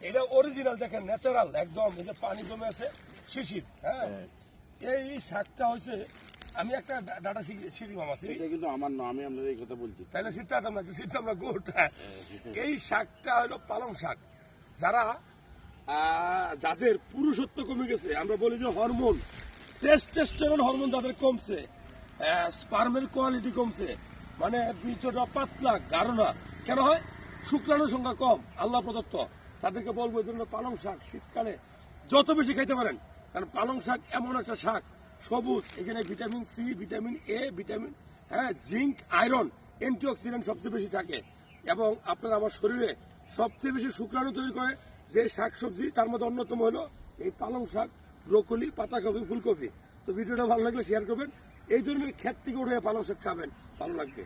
এটা অরিজিনাল দেখেন, ন্যাচারাল একদম। এই যে পানি জমে আছে শিশির, হ্যাঁ। এই শাকটা হয়েছে, আমি একটা ডাটা সিঁড়ি মামা কিন্তু আমার না, আমি আপনার এই কথা বলছি, তাহলে শীততাম না, শীততাম না গুড়। এই শাকটা হলো পালং শাক। যারা যাদের পুরুষত্ব কমে গেছে, আমরা বলি যে হরমোন, টেস্টোস্টেরন হরমোন যাদের কমছে, স্পার্মের কোয়ালিটি কমছে, মানে বীজটা পাতলা গাঢ় না, কেন হয়? শুক্রাণুর সংখ্যা কম, আল্লাহ প্রদত্ত। তাদেরকে বলবো এই ধরনের পালং শাক শীতকালে যত বেশি খাইতে পারেন, কারণ পালং শাক এমন একটা শাক, সবুজ, এখানে vitamin C, vitamin A, vitamin zinc, iron, antioxidant সবচেয়ে বেশি থাকে। এবং আপনার আমার শরীরে সবচেয়ে বেশি শুক্রাণু তৈরি করে যে শাক সবজি, তার মধ্যে অন্যতম হলো এই পালং শাক, ব্রোকলি, পাতাকপি, ফুলকপি। তো ভিডিওটা ভালো লাগলে শেয়ার করবেন। এই ধরনের ক্ষেত থেকে উঠে পালং শাক খাবেন, ভালো লাগবে।